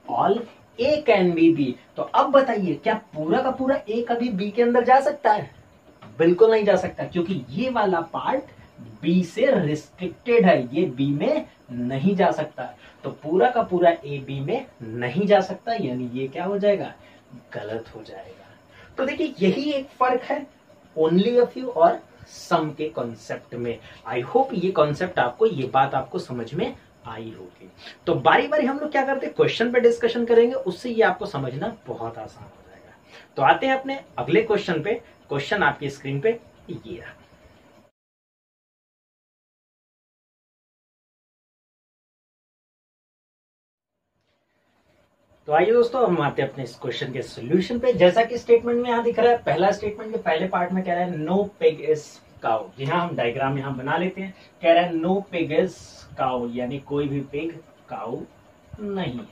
all A can be B, तो अब बताइए क्या पूरा का पूरा ए कभी बी के अंदर जा सकता है? बिल्कुल नहीं जा सकता, क्योंकि ये वाला पार्ट बी से रिस्ट्रिक्टेड है, ये बी में नहीं जा सकता। तो पूरा का पूरा ए बी में नहीं जा सकता, यानी ये क्या हो जाएगा, गलत हो जाएगा। तो देखिए यही एक फर्क है ओनली अ फ्यू और सम के कॉन्सेप्ट में। आई होप ये कॉन्सेप्ट आपको, ये बात आपको समझ में आई होगी। तो बारी बारी हम लोग क्या करते हैं, क्वेश्चन पे डिस्कशन करेंगे, उससे ये आपको समझना बहुत आसान हो जाएगा। तो आते हैं अपने अगले क्वेश्चन पे। क्वेश्चन आपकी स्क्रीन पे ये रहा। तो आइए दोस्तों, हम आते हैं अपने इस क्वेश्चन के सॉल्यूशन पे। जैसा कि स्टेटमेंट में यहां दिख रहा है, पहला स्टेटमेंट के पहले पार्ट में कह रहा है नो पिग इज काउ। जी हाँ, हम डायग्राम यहां बना लेते हैं। कह रहा है नो पिग इज काउ, यानी कोई भी पिग काउ नहीं है,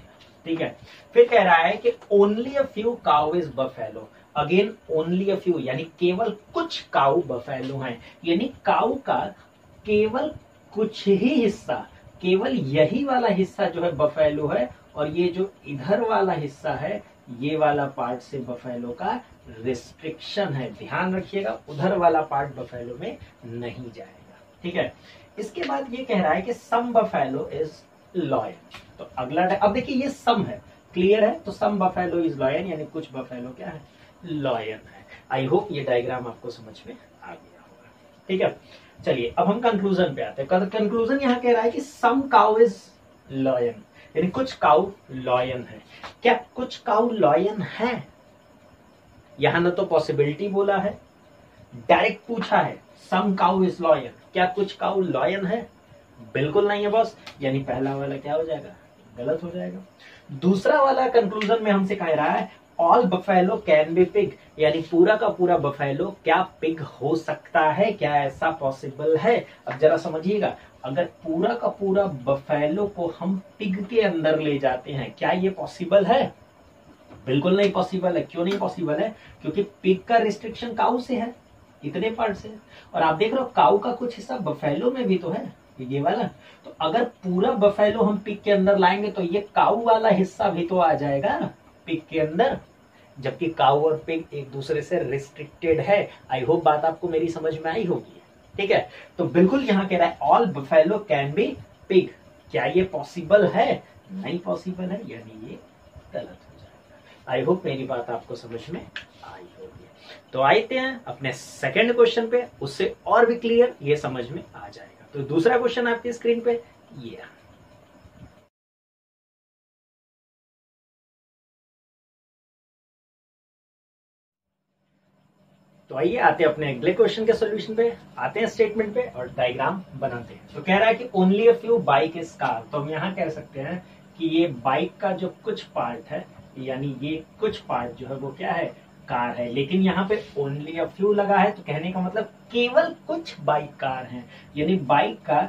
ठीक है। फिर कह रहा है कि only a few cow is buffalo. Again only a few, यानी केवल कुछ काउ बफेलो हैं, यानी काउ का केवल कुछ ही हिस्सा, केवल यही वाला हिस्सा जो है बफेलो है, और ये जो इधर वाला हिस्सा है, ये वाला पार्ट से बफेलो का रिस्ट्रिक्शन है। ध्यान रखिएगा, उधर वाला पार्ट बफेलो में नहीं जाएगा, ठीक है। इसके बाद ये कह रहा है कि सम बफेलो इज लॉयल। तो अगला, अब देखिए ये सम है, क्लियर है, तो सम बफेलो इज लॉयल, यानी कुछ बफेलो क्या है, लॉयल है। आई होप ये डायग्राम आपको समझ में आ गया होगा, ठीक है। चलिए अब हम कंक्लूजन पे आते हैं। कंक्लूजन यहाँ कह रहा है कि सम काउ इज लॉयल, यानी कुछ काउ लॉयल है। क्या कुछ काउ लॉयल है? यहां ना तो पॉसिबिलिटी बोला है, डायरेक्ट पूछा है सम काउ इज लॉयल, क्या कुछ काउ लॉयल है? बिल्कुल नहीं है बॉस, यानी पहला वाला क्या हो जाएगा, गलत हो जाएगा। दूसरा वाला कंक्लूजन में हमसे कह रहा है all buffalo can be pig, यानी पूरा का पूरा बफेलो क्या पिग हो सकता है, क्या ऐसा पॉसिबल है? अब जरा समझिएगा, अगर पूरा का पूरा बफेलो को हम पिग के अंदर ले जाते हैं, क्या ये पॉसिबल है? बिल्कुल नहीं पॉसिबल है। क्यों नहीं पॉसिबल है? क्योंकि पिग का रिस्ट्रिक्शन काउ से है, इतने पार्ट से, और आप देख रहे हो काउ का कुछ हिस्सा बफेलो में भी तो है, ये वाला। तो अगर पूरा बफेलो हम पिग के अंदर लाएंगे तो ये काउ वाला हिस्सा भी तो आ जाएगा पिग के अंदर, जबकि काउ और पिग एक दूसरे से रिस्ट्रिक्टेड है। आई होप बात आपको मेरी समझ में आई होगी, ठीक है। तो बिल्कुल यहां कह रहा है all buffalo can be pig, क्या ये पॉसिबल है? नहीं पॉसिबल है, यानी ये गलत हो जाएगा। आई होप मेरी बात आपको समझ में आई होगी। तो आते हैं अपने सेकंड क्वेश्चन पे, उससे और भी क्लियर ये समझ में आ जाएगा। तो दूसरा क्वेश्चन आपकी स्क्रीन पे ये है। तो आइए आते हैं अपने अगले क्वेश्चन के सॉल्यूशन पे, आते हैं स्टेटमेंट पे और डायग्राम बनाते हैं। तो कह रहा है कि only a few bike is car. तो हम यहाँ कह सकते हैं कि ये बाइक का जो कुछ पार्ट है, यानी ये कुछ पार्ट जो है वो क्या है, कार है। लेकिन यहाँ पे ओनली अ फ्यू लगा है, तो कहने का मतलब केवल कुछ बाइक कार हैं, यानी बाइक का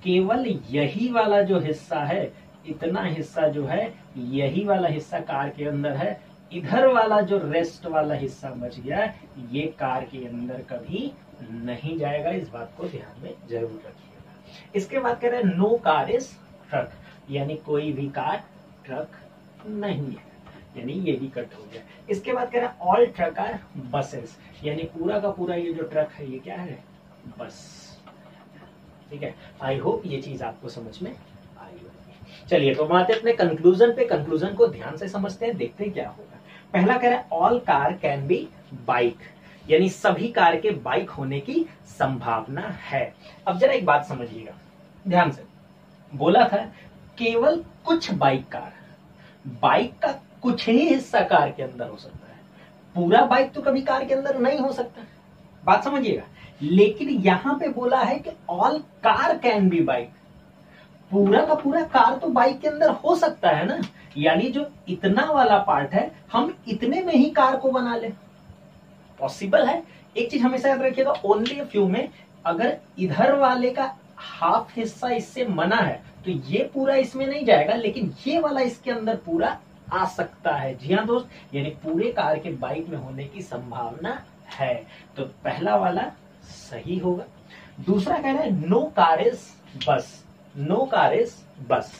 केवल यही वाला जो हिस्सा है, इतना हिस्सा जो है, यही वाला हिस्सा कार के अंदर है। इधर वाला जो रेस्ट वाला हिस्सा बच गया, ये कार के अंदर कभी नहीं जाएगा, इस बात को ध्यान में जरूर रखिएगा। इसके बाद कह रहे हैं नो कार इज ट्रक, यानी कोई भी कार ट्रक नहीं है, यानी ये भी कट हो गया। इसके बाद कह रहा है ऑल ट्रक आर बसेस, यानी पूरा का पूरा ये जो ट्रक है ये क्या है, बस, ठीक है। आई होप ये चीज आपको समझ में आई होगी। चलिए तो हम आते हैं अपने कंक्लूजन पे। कंक्लूजन को ध्यान से समझते हैं, देखते हैं क्या होगा। पहला कह रहा है all car can be bike, यानी सभी कार के बाइक होने की संभावना है। अब जरा एक बात समझिएगा ध्यान से, बोला था केवल कुछ बाइक कार, बाइक का कुछ ही हिस्सा कार के अंदर हो सकता है, पूरा बाइक तो कभी कार के अंदर नहीं हो सकता, बात समझिएगा। लेकिन यहां पे बोला है कि all car can be bike, पूरा का पूरा कार तो बाइक के अंदर हो सकता है ना, यानी जो इतना वाला पार्ट है हम इतने में ही कार को बना ले, पॉसिबल है। एक चीज हमेशा याद रखिएगा, ओनली अ फ्यू में अगर इधर वाले का हाफ हिस्सा इससे मना है तो ये पूरा इसमें नहीं जाएगा, लेकिन ये वाला इसके अंदर पूरा आ सकता है। जी हाँ दोस्त, यानी पूरे कार के बाइक में होने की संभावना है। तो पहला वाला सही होगा। दूसरा कह रहा है नो कार इज बस, नो कार इज बस।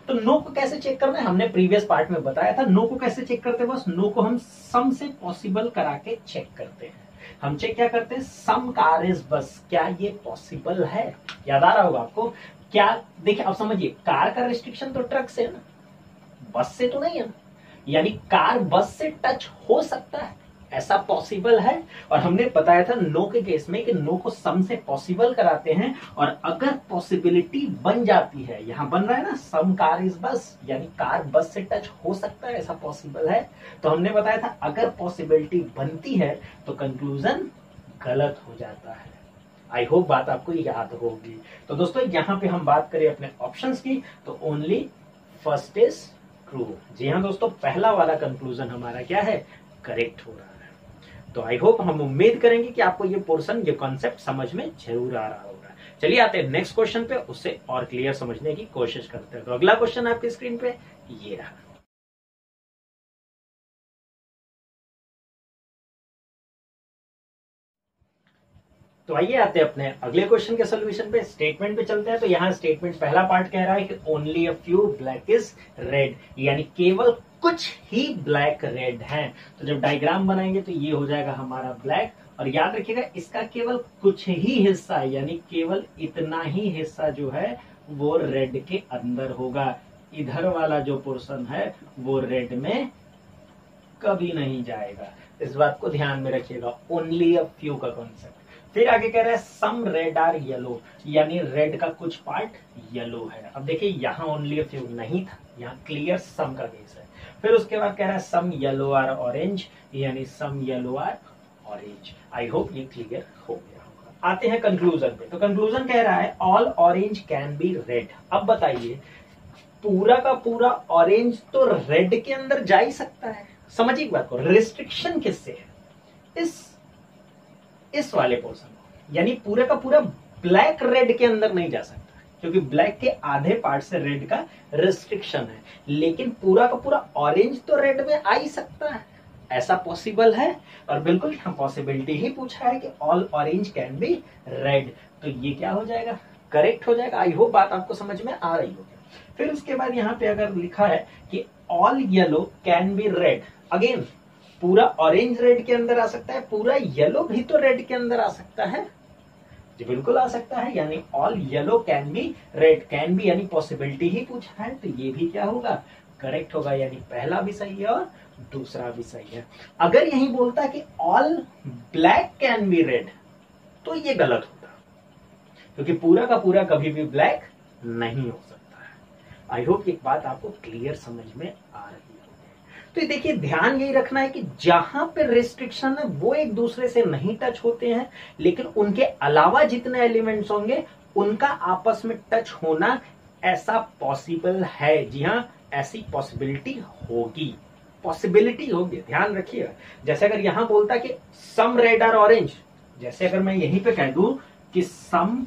तो नो को कैसे चेक करना है, हमने प्रीवियस पार्ट में बताया था। नो को कैसे चेक करते हैं, बस नो को हम सम से पॉसिबल करा के चेक करते हैं। हम चेक क्या करते हैं, सम कार इज बस, क्या ये पॉसिबल है। याद आ रहा होगा आपको क्या, देखिए अब समझिए, कार का रिस्ट्रिक्शन तो ट्रक से है ना, बस से तो नहीं है ना, यानी कार बस से टच हो सकता है, ऐसा पॉसिबल है। और हमने बताया था नो के केस में कि नो को सम से पॉसिबल कराते हैं, और अगर पॉसिबिलिटी बन जाती है, यहां बन रहा है ना सम कार इज बस, यानी कार बस से टच हो सकता है, ऐसा पॉसिबल है। तो हमने बताया था अगर पॉसिबिलिटी बनती है तो कंक्लूजन गलत हो जाता है। आई होप बात आपको याद होगी। तो दोस्तों यहां पे हम बात करें अपने ऑप्शंस की, तो ओनली फर्स्ट इज ट्रू। जी हाँ दोस्तों, पहला वाला कंक्लूजन हमारा क्या है, करेक्ट हो रहा है। तो आई होप, हम उम्मीद करेंगे कि आपको ये पोर्शन, ये कॉन्सेप्ट समझ में जरूर आ रहा होगा। चलिए आते हैं नेक्स्ट क्वेश्चन पे, उससे और क्लियर समझने की कोशिश करते हैं। तो अगला क्वेश्चन आपकी स्क्रीन पे ये रहा। तो आइए आते हैं अपने अगले क्वेश्चन के सोल्यूशन पे, स्टेटमेंट पे चलते हैं। तो यहाँ स्टेटमेंट पहला पार्ट कह रहा है कि only a few black is red, यानी केवल कुछ ही ब्लैक रेड हैं। तो जब डायग्राम बनाएंगे तो ये हो जाएगा हमारा ब्लैक, और याद रखिएगा इसका केवल कुछ ही हिस्सा है, यानी केवल इतना ही हिस्सा जो है वो रेड के अंदर होगा। इधर वाला जो पोर्शन है वो रेड में कभी नहीं जाएगा, इस बात को ध्यान में रखिएगा। ओनली अ फ्यू का कॉन्सेप्ट। फिर आगे कह रहा है सम रेड आर येलो, यानी रेड का कुछ पार्ट येलो है। अब देखिए यहाँ ओनली अ फ्यू नहीं था, यहाँ क्लियर सम का केस है। फिर उसके बाद कह रहा है सम येलो आर ऑरेंज, यानी some yellow are orange. I hope ये क्लियर हो गया होगा। आते हैं कंक्लूजन पे। तो कंक्लूजन कह रहा है all orange can be red. अब बताइए, पूरा का पूरा ऑरेंज तो रेड के अंदर जा ही सकता है। समझिए एक बात को, रिस्ट्रिक्शन किससे है, इस वाले पोर्शन को, यानी पूरे का पूरा ब्लैक रेड के अंदर नहीं जा सकता, क्योंकि ब्लैक के आधे पार्ट से रेड का रिस्ट्रिक्शन है। लेकिन पूरा का पूरा ऑरेंज तो रेड में आ ही सकता है, ऐसा पॉसिबल है। और बिल्कुल यहाँ पॉसिबिलिटी ही पूछा है कि all orange can be red, तो ये क्या हो जाएगा, करेक्ट हो जाएगा। आई होप बात आपको समझ में आ रही होगी। फिर उसके बाद यहाँ पे अगर लिखा है कि all yellow can be red, again पूरा ऑरेंज रेड के अंदर आ सकता है, पूरा येलो भी तो रेड के अंदर आ सकता है। जी बिल्कुल आ सकता है, यानी all yellow can be red, can be यानी पॉसिबिलिटी ही पूछा है, तो ये भी क्या होगा, करेक्ट होगा। यानी पहला भी सही है और दूसरा भी सही है। अगर यही बोलता कि all black can be red, तो ये गलत होता, क्योंकि पूरा का पूरा कभी भी ब्लैक नहीं हो सकता है। आई होप ये बात आपको क्लियर समझ में आ रही है। तो देखिए ध्यान यही रखना है कि जहां पे रिस्ट्रिक्शन है वो एक दूसरे से नहीं टच होते हैं, लेकिन उनके अलावा जितने एलिमेंट्स होंगे उनका आपस में टच होना ऐसा पॉसिबल है। जी हाँ, ऐसी पॉसिबिलिटी होगी, पॉसिबिलिटी होगी, ध्यान रखिएगा। जैसे अगर यहां बोलता कि सम रेड आर ऑरेंज, जैसे अगर मैं यहीं पे कह दूं कि सम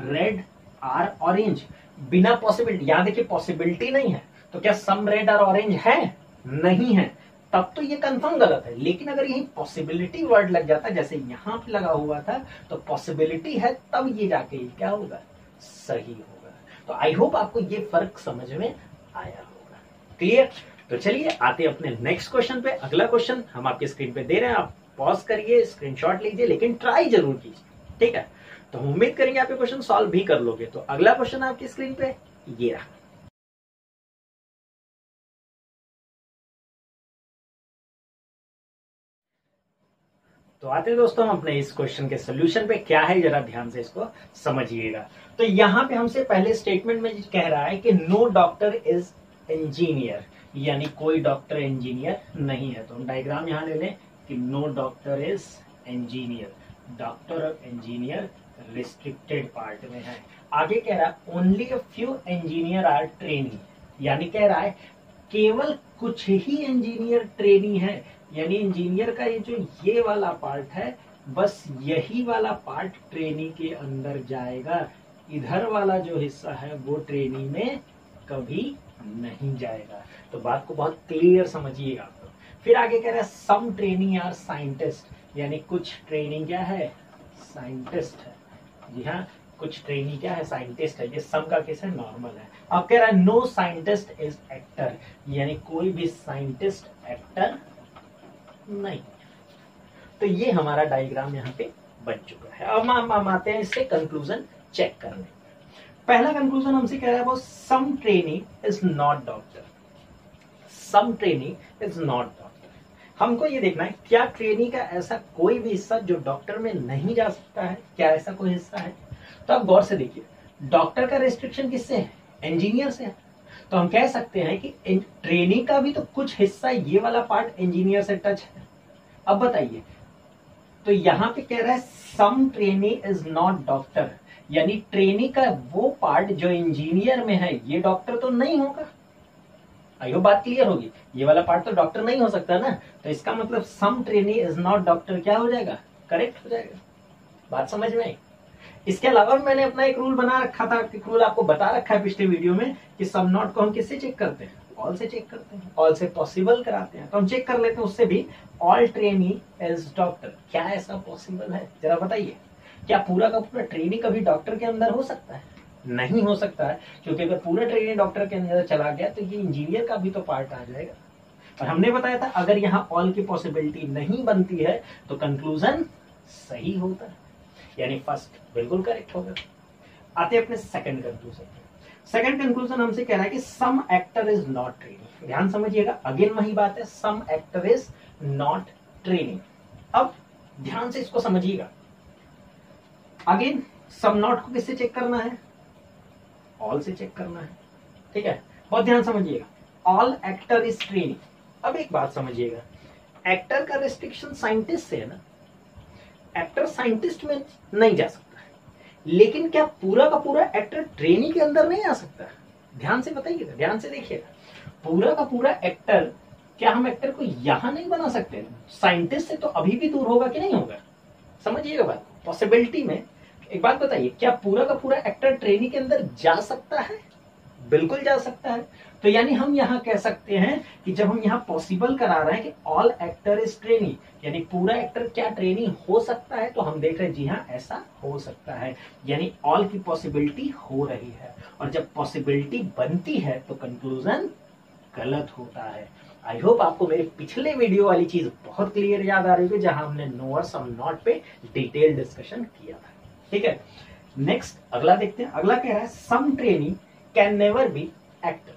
रेड आर ऑरेंज, बिना पॉसिबिलिटी, यहां देखिए पॉसिबिलिटी नहीं है, तो क्या सम रेड आर ऑरेंज है, नहीं है, तब तो ये कंफर्म गलत है। लेकिन अगर यही पॉसिबिलिटी वर्ड लग जाता है, जैसे यहां पे लगा हुआ था, तो पॉसिबिलिटी है, तब ये जाके ये क्या होगा, सही होगा। तो आई होप आपको ये फर्क समझ में आया होगा, क्लियर। तो चलिए आते हैं अपने नेक्स्ट क्वेश्चन पे। अगला क्वेश्चन हम आपकी स्क्रीन पे दे रहे हैं, आप पॉज करिए, स्क्रीनशॉट लीजिए, लेकिन ट्राई जरूर कीजिए, ठीक है। तो हम उम्मीद करेंगे आप ये क्वेश्चन सॉल्व भी कर लोगे। तो अगला क्वेश्चन आपकी स्क्रीन पे ये रहा। तो आते हैं दोस्तों हम अपने इस क्वेश्चन के सोल्यूशन पे। क्या है जरा ध्यान से इसको समझिएगा। तो यहां पे हमसे पहले स्टेटमेंट में कह रहा है कि नो डॉक्टर इज इंजीनियर, यानी कोई डॉक्टर इंजीनियर नहीं है। तो हम डायग्राम यहां ले लें कि no doctor is engineer, doctor और इंजीनियर रिस्ट्रिक्टेड पार्ट में है। आगे कह रहा है only a few engineer are trainee, यानी कह रहा है केवल कुछ ही इंजीनियर ट्रेनी है, यानी इंजीनियर का ये जो ये वाला पार्ट है बस यही वाला पार्ट ट्रेनी के अंदर जाएगा, इधर वाला जो हिस्सा है वो ट्रेनी में कभी नहीं जाएगा। तो बात को बहुत क्लियर समझिएगा आप लोग। फिर आगे कह रहा है सम ट्रेनी आर साइंटिस्ट, यानी कुछ ट्रेनिंग क्या है, साइंटिस्ट है। जी हाँ, कुछ ट्रेनी क्या है, साइंटिस्ट है। ये सम का केस है, नॉर्मल है। अब कह रहा है नो साइंटिस्ट इज एक्टर, यानी कोई भी साइंटिस्ट एक्टर नहीं। तो ये हमारा डायग्राम यहाँ पे बन चुका है। अब हम आते हैं इससे कंक्लूजन चेक करने। पहला कंक्लूजन हमसे कह रहा है वो some trainee is not doctor, some trainee is not doctor. हमको ये देखना है क्या ट्रेनी का ऐसा कोई भी हिस्सा जो डॉक्टर में नहीं जा सकता है, क्या ऐसा कोई हिस्सा है। तो आप गौर से देखिए, डॉक्टर का रेस्ट्रिक्शन किससे है, इंजीनियर से है। तो हम कह सकते हैं कि ट्रेनी का भी तो कुछ हिस्सा ये वाला पार्ट इंजीनियर से टच है। अब बताइए, तो यहाँ पे कह रहा है some trainee is not doctor, यानी ट्रेनी का वो पार्ट जो इंजीनियर में है ये डॉक्टर तो नहीं होगा। आइयो बात क्लियर होगी, ये वाला पार्ट तो डॉक्टर नहीं हो सकता ना। तो इसका मतलब सम ट्रेनी इज नॉट डॉक्टर क्या हो जाएगा, करेक्ट हो जाएगा। बात समझ में आई। इसके अलावा मैंने अपना एक रूल बना रखा था, रूल आपको बता रखा है पिछले वीडियो में कि सम नॉट को हम किससे चेक करते हैं, ऑल से चेक करते हैं, ऑल से पॉसिबल कराते हैं। तो हम चेक कर लेते हैं उससे भी, ऑल ट्रेनी इज डॉक्टर, क्या ऐसा पॉसिबल है, जरा बताइए। क्या पूरा का पूरा ट्रेनी कभी डॉक्टर के अंदर हो सकता है, नहीं हो सकता है, क्योंकि अगर पूरा ट्रेनी डॉक्टर के अंदर चला गया तो ये इंजीनियर का भी तो पार्ट आ जाएगा। और हमने बताया था अगर यहाँ ऑल की पॉसिबिलिटी नहीं बनती है तो कंक्लूजन सही होता है, यानी फर्स्ट बिल्कुल करेक्ट होगा। आते अपने सेकंड कंक्लूजन। सेकंड कंक्लूजन हमसे कह रहा है कि सम एक्टर इज नॉट ट्रेनिंग। ध्यान समझिएगा, अगेन वही बात है, सम एक्टर इज नॉट ट्रेनिंग। अब ध्यान से इसको समझिएगा। अगेन सम नॉट को किससे चेक करना है, ऑल से चेक करना है, ठीक है। बहुत ध्यान समझिएगा, ऑल एक्टर इज ट्रेनिंग। अब एक बात समझिएगा, एक्टर का रिस्ट्रिक्शन साइंटिस्ट से है ना, एक्टर साइंटिस्ट में नहीं जा सकता है, लेकिन क्या पूरा का पूरा एक्टर ट्रेनी के अंदर नहीं आ सकता। ध्यान से बताइएगा, ध्यान से देखिएगा, पूरा का पूरा एक्टर, क्या हम एक्टर को यहां नहीं बना सकते, साइंटिस्ट से तो अभी भी दूर होगा कि नहीं होगा। समझिएगा बात, पॉसिबिलिटी में एक बात बताइए, क्या पूरा का पूरा एक्टर ट्रेनी के अंदर जा सकता है, बिल्कुल जा सकता है। तो यानी हम यहाँ कह सकते हैं कि जब हम यहाँ पॉसिबल करा रहे हैं कि ऑल एक्टर इज ट्रेनी, यानी पूरा एक्टर क्या ट्रेनी हो सकता है, तो हम देख रहे हैं जी हाँ ऐसा हो सकता है, यानी ऑल की पॉसिबिलिटी हो रही है। और जब पॉसिबिलिटी बनती है तो कंक्लूजन गलत होता है। आई होप आपको मेरे पिछले वीडियो वाली चीज बहुत क्लियर याद आ रही है, जहां हमने नो और सम नॉट पे डिटेल डिस्कशन किया था, ठीक है। नेक्स्ट अगला देखते हैं। अगला कह रहा है some trainee can never be actor,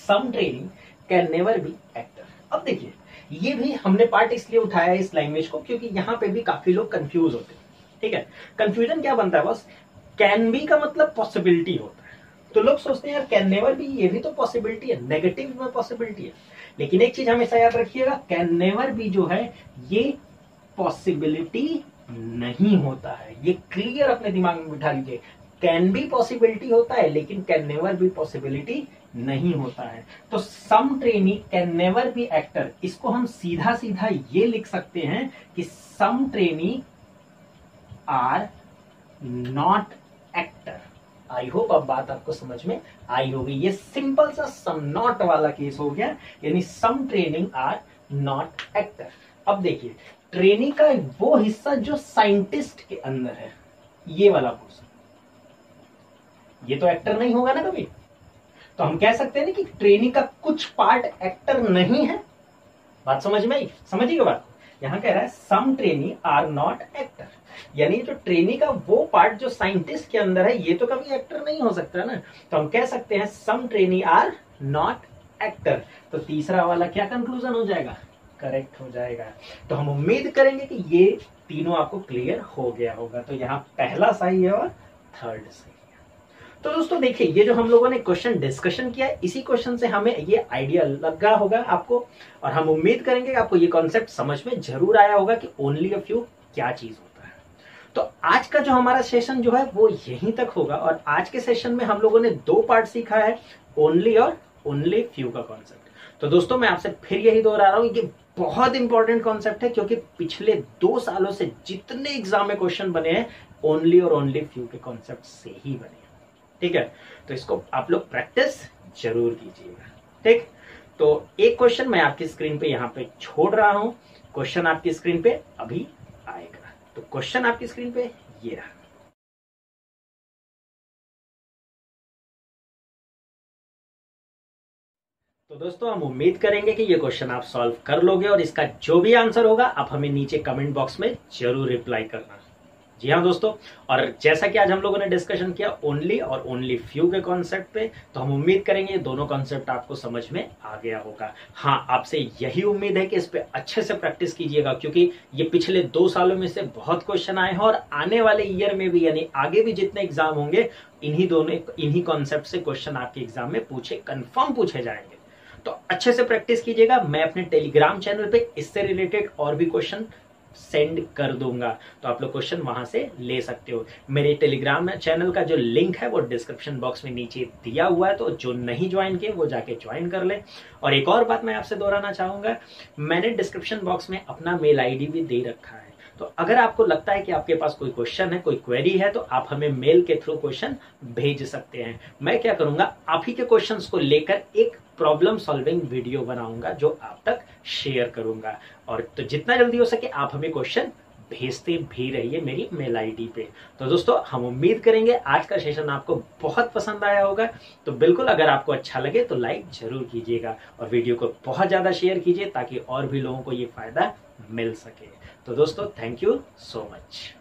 some trainee can never be actor. अब देखिए, ये भी हमने पार्ट इसलिए उठाया है इस लैंग्वेज को क्योंकि यहाँ पे भी काफी लोग कंफ्यूज होते हैं, ठीक है। कंफ्यूजन क्या बनता है, बस कैन बी का मतलब पॉसिबिलिटी होता है, तो लोग सोचते हैं यार कैन नेवर बी, ये भी तो पॉसिबिलिटी है, नेगेटिव में पॉसिबिलिटी है। लेकिन एक चीज हमेशा याद रखिएगा, कैन नेवर बी जो है ये पॉसिबिलिटी नहीं होता है, ये क्लियर अपने दिमाग में बिठा लीजिए। कैन बी पॉसिबिलिटी होता है लेकिन कैन नेवर बी पॉसिबिलिटी नहीं होता है। तो some trainee can never be actor, इसको हम सीधा सीधा ये लिख सकते हैं कि some trainee are not actor. I hope अब बात आपको समझ में आई होगी। ये सिंपल सा सम नॉट वाला केस हो गया, यानी some training are not actor. अब देखिए, ट्रेनी का वो हिस्सा जो साइंटिस्ट के अंदर है, ये वाला पोर्शन, ये तो एक्टर नहीं होगा ना कभी। तो हम कह सकते हैं ना कि ट्रेनी का कुछ पार्ट एक्टर नहीं है। बात समझ में आई, समझिएगा बात। यहां कह रहा है some trainee are not actor, यानी जो ट्रेनी का वो पार्ट जो साइंटिस्ट के अंदर है ये तो कभी एक्टर नहीं हो सकता ना। तो हम कह सकते हैं सम ट्रेनी आर नॉट एक्टर। तो तीसरा वाला क्या कंक्लूजन हो जाएगा, करेक्ट हो जाएगा। तो हम उम्मीद करेंगे कि ये तीनों आपको क्लियर हो गया होगा। तो यहाँ पहला सही है और थर्ड सही है। तो दोस्तों देखिए, ये जो हम लोगों ने क्वेश्चन डिस्कशन किया है, इसी क्वेश्चन से हमें ये आइडिया लगा होगा आपको, और हम उम्मीद करेंगे कि आपको ये कॉन्सेप्ट समझ में जरूर आया होगा कि ओनली अ फ्यू क्या चीज होता है। तो आज का जो हमारा सेशन जो है वो यहीं तक होगा, और आज के सेशन में हम लोगों ने 2 पार्ट सीखा है, ओनली और ओनली फ्यू का कॉन्सेप्ट। तो दोस्तों मैं आपसे फिर यही दोहरा रहा हूं, ये बहुत इंपॉर्टेंट कॉन्सेप्ट है, क्योंकि पिछले 2 सालों से जितने एग्जाम में क्वेश्चन बने हैं ओनली और ओनली फ्यू के कॉन्सेप्ट से ही बने हैं। ठीक है, तो इसको आप लोग प्रैक्टिस जरूर कीजिएगा। ठीक, तो एक क्वेश्चन मैं आपकी स्क्रीन पे यहाँ पे छोड़ रहा हूं, क्वेश्चन आपकी स्क्रीन पे अभी आएगा। तो क्वेश्चन आपकी स्क्रीन पे ये रहा। तो दोस्तों हम उम्मीद करेंगे कि ये क्वेश्चन आप सॉल्व कर लोगे, और इसका जो भी आंसर होगा आप हमें नीचे कमेंट बॉक्स में जरूर रिप्लाई करना। जी हाँ दोस्तों, और जैसा कि आज हम लोगों ने डिस्कशन किया ओनली और ओनली फ्यू के कॉन्सेप्ट पे, तो हम उम्मीद करेंगे दोनों कॉन्सेप्ट आपको समझ में आ गया होगा। हाँ, आपसे यही उम्मीद है कि इस पे अच्छे से प्रैक्टिस कीजिएगा, क्योंकि ये पिछले 2 सालों में से बहुत क्वेश्चन आए हैं, और आने वाले ईयर में भी, यानी आगे भी जितने एग्जाम होंगे इन्हीं कॉन्सेप्ट से क्वेश्चन आपके एग्जाम में कंफर्म पूछे जाएंगे। तो अच्छे से प्रैक्टिस कीजिएगा। मैं अपने टेलीग्राम चैनल पे इससे रिलेटेड और भी क्वेश्चन सेंड कर दूंगा, तो आप लोग क्वेश्चन वहां से ले सकते हो। मेरे टेलीग्राम चैनल का जो लिंक है वो डिस्क्रिप्शन बॉक्स में नीचे दिया हुआ है, तो जो नहीं ज्वाइन किए वो जाके ज्वाइन कर ले। और एक और बात मैं आपसे दोहराना चाहूंगा, मैंने डिस्क्रिप्शन बॉक्स में अपना मेल आईडी भी दे रखा है, तो अगर आपको लगता है कि आपके पास कोई क्वेश्चन है, कोई क्वेरी है, तो आप हमें मेल के थ्रू क्वेश्चन भेज सकते हैं। मैं क्या करूंगा, आप ही के क्वेश्चंस को लेकर एक प्रॉब्लम सॉल्विंग वीडियो बनाऊंगा जो आप तक शेयर करूंगा। और तो जितना जल्दी हो सके आप हमें क्वेश्चन भेजते भी रहिए मेरी मेल आईडी पे। तो दोस्तों हम उम्मीद करेंगे आज का सेशन आपको बहुत पसंद आया होगा। तो बिल्कुल अगर आपको अच्छा लगे तो लाइक जरूर कीजिएगा, और वीडियो को बहुत ज्यादा शेयर कीजिए ताकि और भी लोगों को ये फायदा मिल सके। तो दोस्तों थैंक यू सो मच।